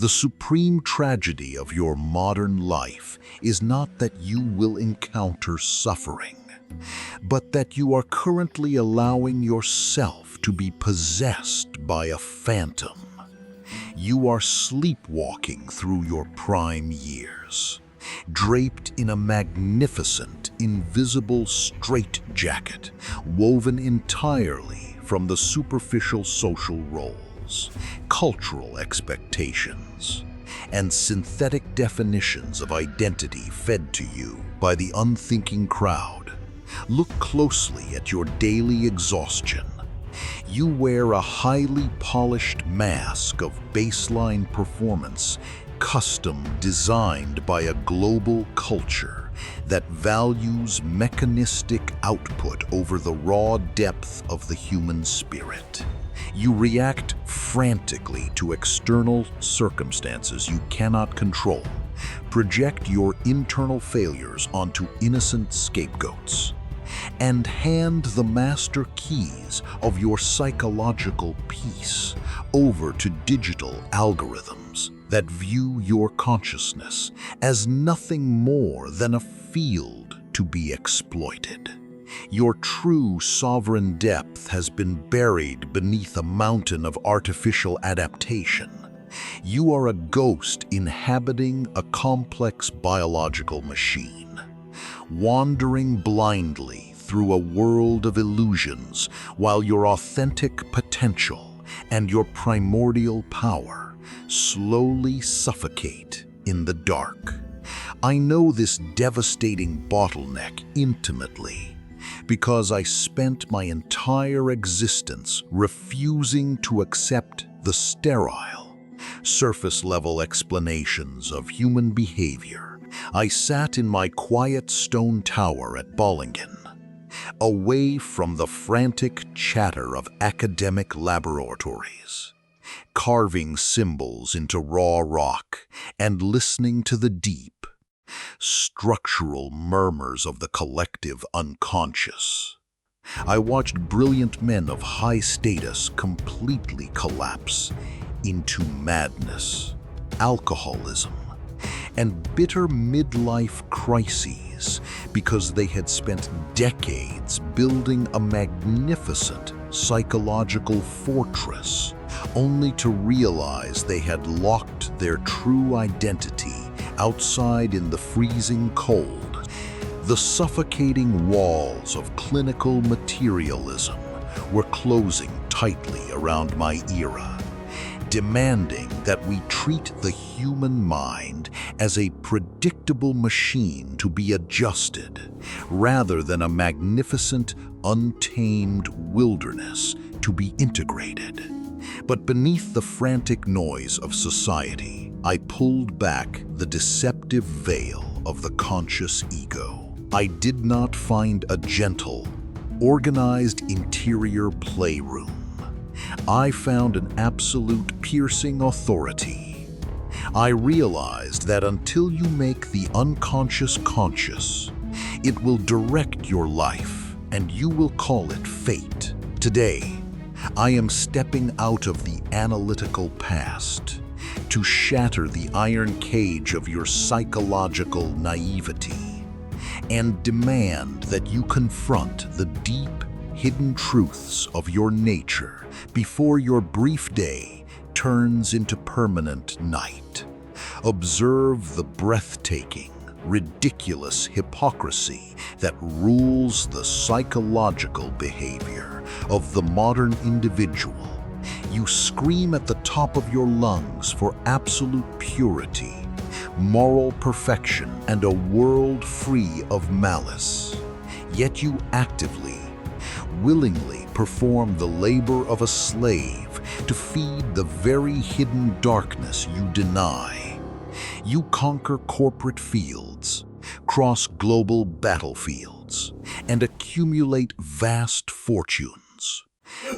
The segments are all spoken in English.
The supreme tragedy of your modern life is not that you will encounter suffering, but that you are currently allowing yourself to be possessed by a phantom. You are sleepwalking through your prime years, draped in a magnificent, invisible straitjacket woven entirely from the superficial social roles, cultural expectations, and synthetic definitions of identity fed to you by the unthinking crowd. Look closely at your daily exhaustion. You wear a highly polished mask of baseline performance, custom designed by a global culture that values mechanistic output over the raw depth of the human spirit. You react frantically to external circumstances you cannot control, project your internal failures onto innocent scapegoats, and hand the master keys of your psychological peace over to digital algorithms that view your consciousness as nothing more than a field to be exploited. Your true sovereign depth has been buried beneath a mountain of artificial adaptation. You are a ghost inhabiting a complex biological machine, wandering blindly through a world of illusions while your authentic potential and your primordial power slowly suffocate in the dark. I know this devastating bottleneck intimately because I spent my entire existence refusing to accept the sterile, surface-level explanations of human behavior. I sat in my quiet stone tower at Bollingen, away from the frantic chatter of academic laboratories, carving symbols into raw rock and listening to the deep, structural murmurs of the collective unconscious. I watched brilliant men of high status completely collapse into madness, alcoholism, and bitter midlife crises because they had spent decades building a magnificent psychological fortress only to realize they had locked their true identity outside in the freezing cold. The suffocating walls of clinical materialism were closing tightly around my era, demanding that we treat the human mind as a predictable machine to be adjusted, rather than a magnificent, untamed wilderness to be integrated. But beneath the frantic noise of society, I pulled back the deceptive veil of the conscious ego. I did not find a gentle, organized interior playroom. I found an absolute piercing authority. I realized that until you make the unconscious conscious, it will direct your life and you will call it fate. Today, I am stepping out of the analytical past to shatter the iron cage of your psychological naivety and demand that you confront the deep, hidden truths of your nature before your brief day turns into permanent night. Observe the breathtaking, ridiculous hypocrisy that rules the psychological behavior of the modern individual. You scream at the top of your lungs for absolute purity, moral perfection, and a world free of malice. Yet you actively, willingly perform the labor of a slave to feed the very hidden darkness you deny. You conquer corporate fields, cross global battlefields, and accumulate vast fortunes.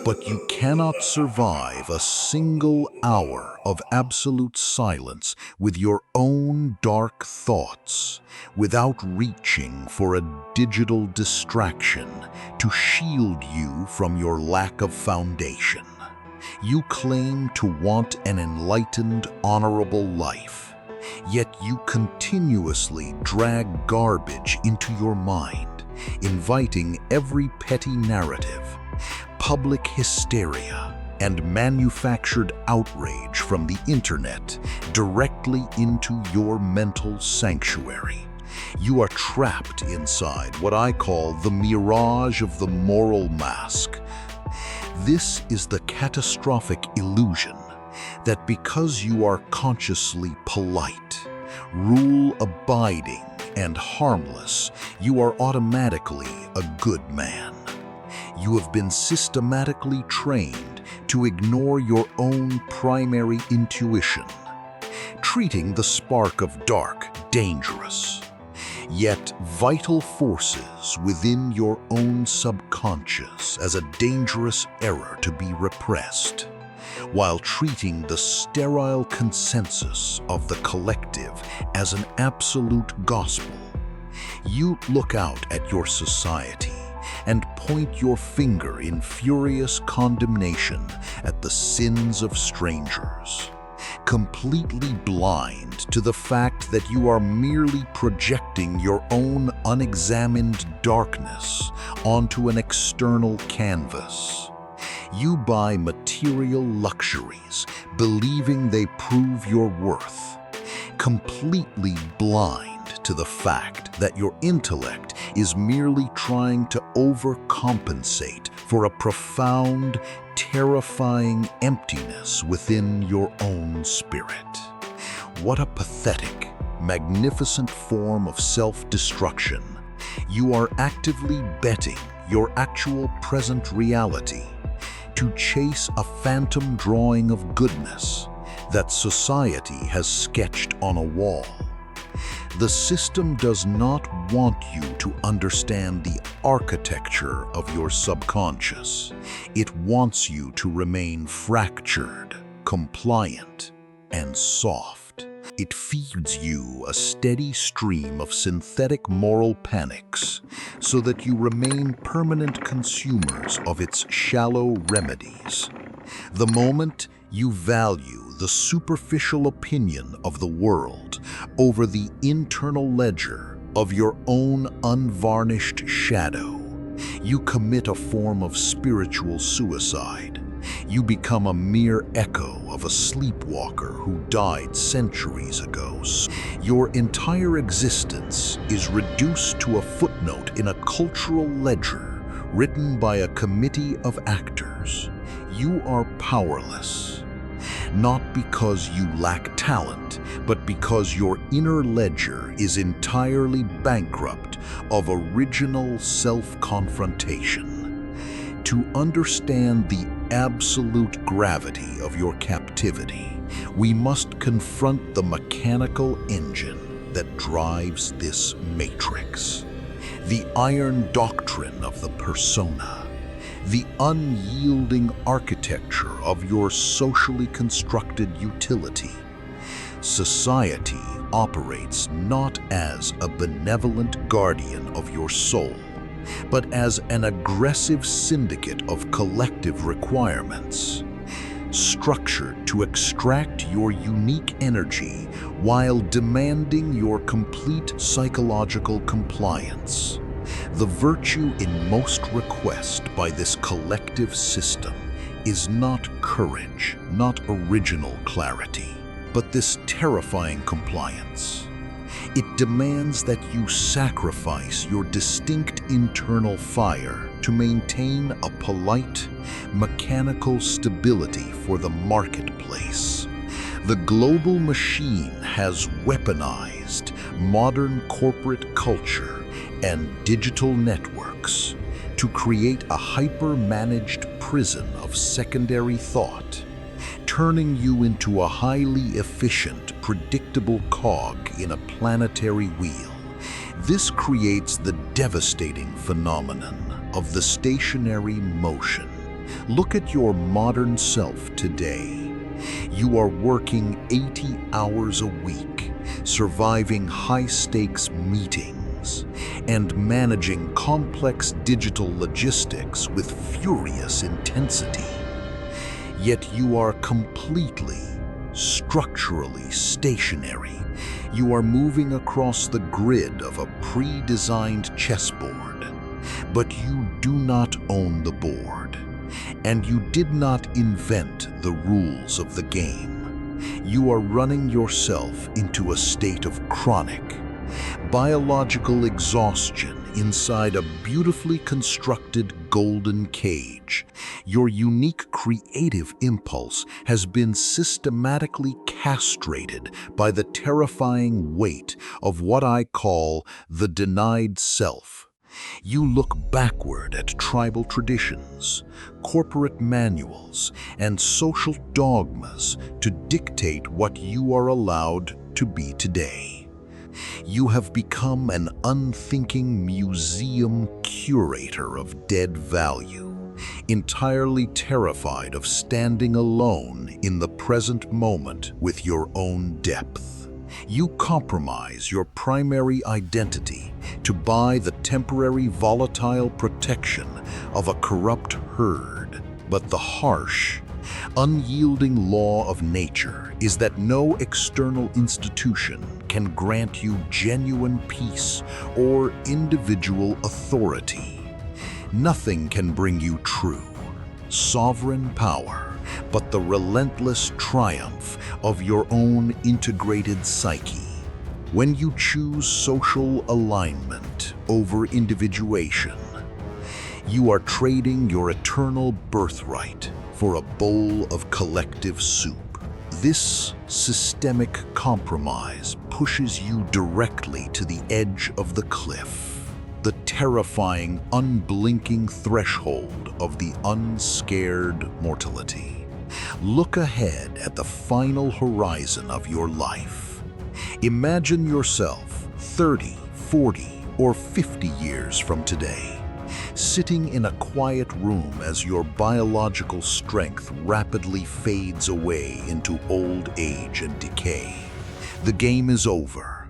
But you cannot survive a single hour of absolute silence with your own dark thoughts without reaching for a digital distraction to shield you from your lack of foundation. You claim to want an enlightened, honorable life, yet you continuously drag garbage into your mind, inviting every petty narrative, public hysteria, and manufactured outrage from the internet directly into your mental sanctuary. You are trapped inside what I call the mirage of the moral mask. This is the catastrophic illusion that because you are consciously polite, rule-abiding, and harmless, you are automatically a good man. You have been systematically trained to ignore your own primary intuition, treating the spark of dark dangerous. Yet vital forces within your own subconscious as a dangerous error to be repressed, while treating the sterile consensus of the collective as an absolute gospel. You look out at your society and point your finger in furious condemnation at the sins of strangers, completely blind to the fact that you are merely projecting your own unexamined darkness onto an external canvas. You buy material luxuries, believing they prove your worth, completely blind to the fact that your intellect is merely trying to overcompensate for a profound, terrifying emptiness within your own spirit. What a pathetic, magnificent form of self-destruction. You are actively betting your actual present reality to chase a phantom drawing of goodness that society has sketched on a wall. The system does not want you to understand the architecture of your subconscious. It wants you to remain fractured, compliant, and soft. It feeds you a steady stream of synthetic moral panics so that you remain permanent consumers of its shallow remedies. The moment you value the superficial opinion of the world over the internal ledger of your own unvarnished shadow, you commit a form of spiritual suicide. You become a mere echo of a sleepwalker who died centuries ago. Your entire existence is reduced to a footnote in a cultural ledger written by a committee of actors. You are powerless, not because you lack talent, but because your inner ledger is entirely bankrupt of original self-confrontation. To understand the absolute gravity of your captivity, we must confront the mechanical engine that drives this matrix. The iron doctrine of the persona, the unyielding architecture of your socially constructed utility. Society operates not as a benevolent guardian of your soul, but as an aggressive syndicate of collective requirements, structured to extract your unique energy while demanding your complete psychological compliance. The virtue in most request by this collective system is not courage, not original clarity, but this terrifying compliance. It demands that you sacrifice your distinct internal fire to maintain a polite, mechanical stability for the marketplace. The global machine has weaponized modern corporate culture and digital networks to create a hyper-managed prison of secondary thought, turning you into a highly efficient, predictable cog in a planetary wheel. This creates the devastating phenomenon of the stationary motion. Look at your modern self today. You are working 80 hours a week, surviving high-stakes meetings, and managing complex digital logistics with furious intensity. Yet you are completely, structurally stationary. You are moving across the grid of a pre-designed chessboard, but you do not own the board, and you did not invent the rules of the game. You are running yourself into a state of chronic, biological exhaustion inside a beautifully constructed golden cage. Your unique creative impulse has been systematically castrated by the terrifying weight of what I call the denied self. You look backward at tribal traditions, corporate manuals, and social dogmas to dictate what you are allowed to be today. You have become an unthinking museum curator of dead value, entirely terrified of standing alone in the present moment with your own depth. You compromise your primary identity to buy the temporary volatile protection of a corrupt herd. But the harsh, unyielding law of nature is that no external institution can grant you genuine peace or individual authority. Nothing can bring you true, sovereign power, but the relentless triumph of your own integrated psyche. When you choose social alignment over individuation, you are trading your eternal birthright for a bowl of collective soup. This systemic compromise pushes you directly to the edge of the cliff, the terrifying, unblinking threshold of the unscared mortality. Look ahead at the final horizon of your life. Imagine yourself 30, 40, or 50 years from today, sitting in a quiet room as your biological strength rapidly fades away into old age and decay. The game is over.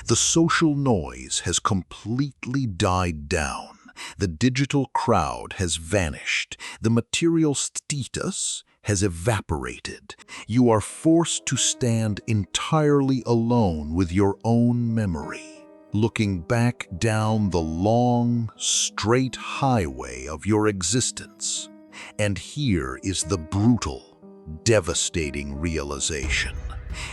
The social noise has completely died down. The digital crowd has vanished. The material status has evaporated. You are forced to stand entirely alone with your own memory, looking back down the long, straight highway of your existence. And here is the brutal, devastating realization.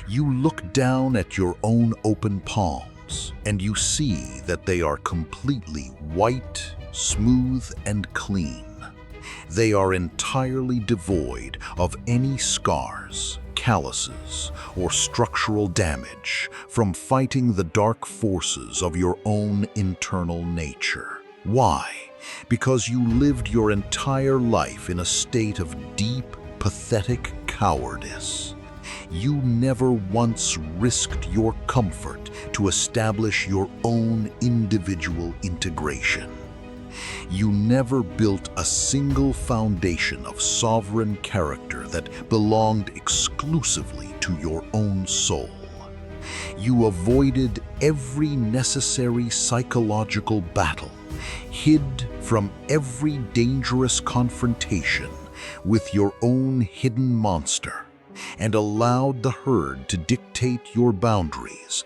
You look down at your own open palms, and you see that they are completely white, smooth, and clean. They are entirely devoid of any scars, calluses, or structural damage from fighting the dark forces of your own internal nature. Why? Because you lived your entire life in a state of deep, pathetic cowardice. You never once risked your comfort to establish your own individual integration. You never built a single foundation of sovereign character that belonged exclusively to your own soul. You avoided every necessary psychological battle, hid from every dangerous confrontation with your own hidden monster, and allowed the herd to dictate your boundaries.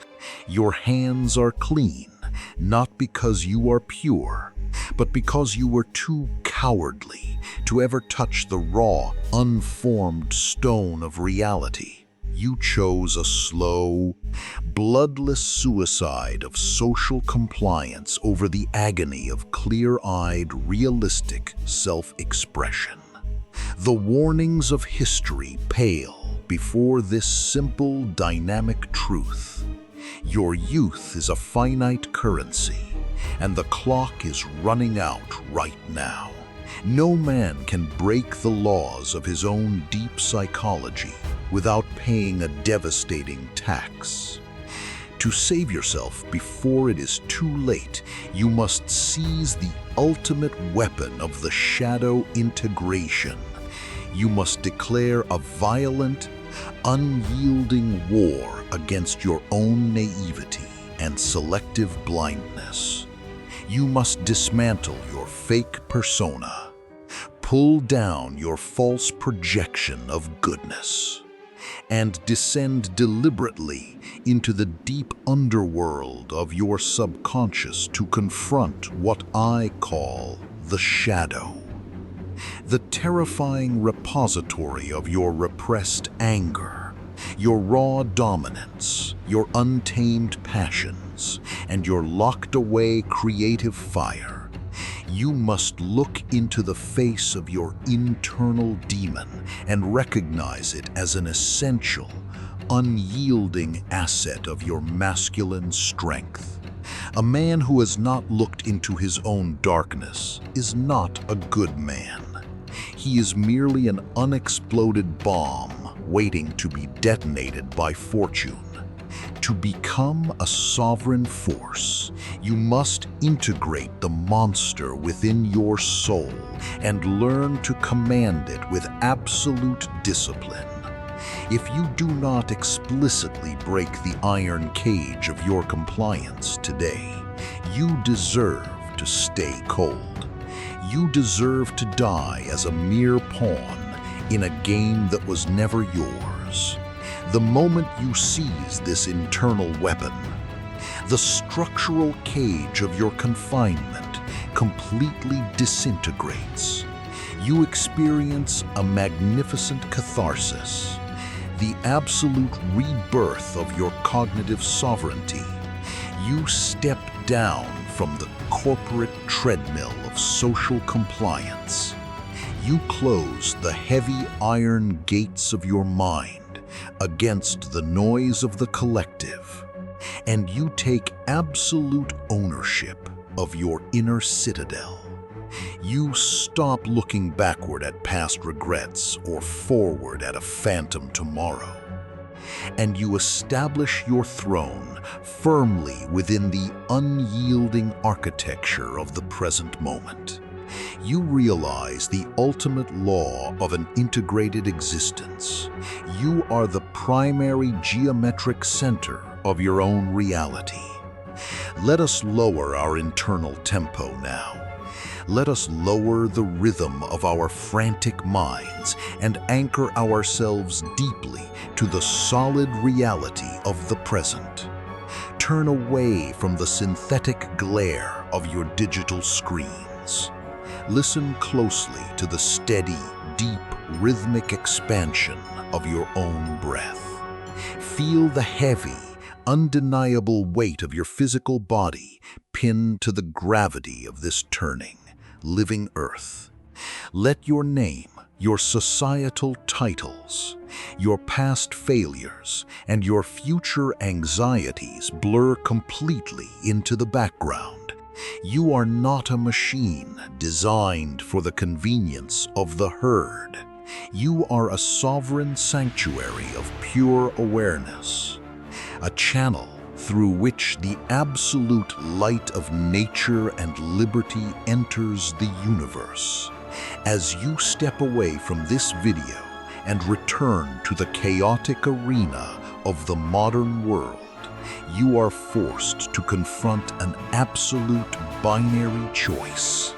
Your hands are clean, not because you are pure, but because you were too cowardly to ever touch the raw, unformed stone of reality. You chose a slow, bloodless suicide of social compliance over the agony of clear-eyed, realistic self-expression. The warnings of history pale before this simple, dynamic truth. Your youth is a finite currency, and the clock is running out right now. No man can break the laws of his own deep psychology without paying a devastating tax. To save yourself before it is too late, you must seize the ultimate weapon of the shadow integration. You must declare a violent, unyielding war against your own naivety and selective blindness. You must dismantle your fake persona, Pull down your false projection of goodness and descend deliberately into the deep underworld of your subconscious to confront what I call the shadow. The terrifying repository of your repressed anger, your raw dominance, your untamed passions, and your locked-away creative fire. You must look into the face of your internal demon and recognize it as an essential, unyielding asset of your masculine strength. A man who has not looked into his own darkness is not a good man. He is merely an unexploded bomb waiting to be detonated by fortune. To become a sovereign force, you must integrate the monster within your soul and learn to command it with absolute discipline. If you do not explicitly break the iron cage of your compliance today, you deserve to stay cold. You deserve to die as a mere pawn in a game that was never yours. The moment you seize this internal weapon, the structural cage of your confinement completely disintegrates. You experience a magnificent catharsis, the absolute rebirth of your cognitive sovereignty. You step down from the corporate treadmill of social compliance. You close the heavy iron gates of your mind against the noise of the collective, and you take absolute ownership of your inner citadel. You stop looking backward at past regrets or forward at a phantom tomorrow, and you establish your throne firmly within the unyielding architecture of the present moment. You realize the ultimate law of an integrated existence. You are the primary geometric center of your own reality. Let us lower our internal tempo now. Let us lower the rhythm of our frantic minds and anchor ourselves deeply to the solid reality of the present. Turn away from the synthetic glare of your digital screens. Listen closely to the steady, deep, rhythmic expansion of your own breath. Feel the heavy, undeniable weight of your physical body pinned to the gravity of this turning, living earth. Let your name, your societal titles, your past failures, and your future anxieties blur completely into the background. You are not a machine designed for the convenience of the herd. You are a sovereign sanctuary of pure awareness, a channel through which the absolute light of nature and liberty enters the universe. As you step away from this video and return to the chaotic arena of the modern world, you are forced to confront an absolute binary choice.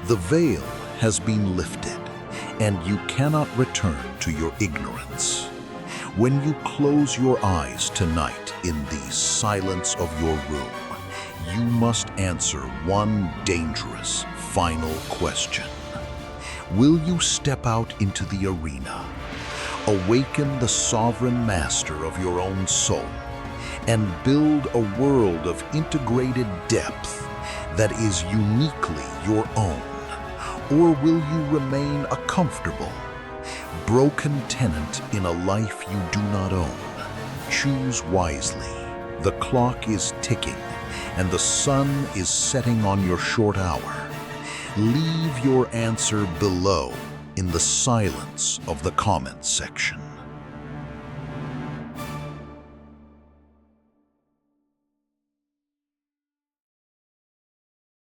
The veil has been lifted, and you cannot return to your ignorance. When you close your eyes tonight in the silence of your room, you must answer one dangerous, final question. Will you step out into the arena, awaken the sovereign master of your own soul, and build a world of integrated depth that is uniquely your own? Or will you remain a comfortable, broken tenant in a life you do not own? Choose wisely. The clock is ticking, and the sun is setting on your short hour. Leave your answer below in the silence of the comments section.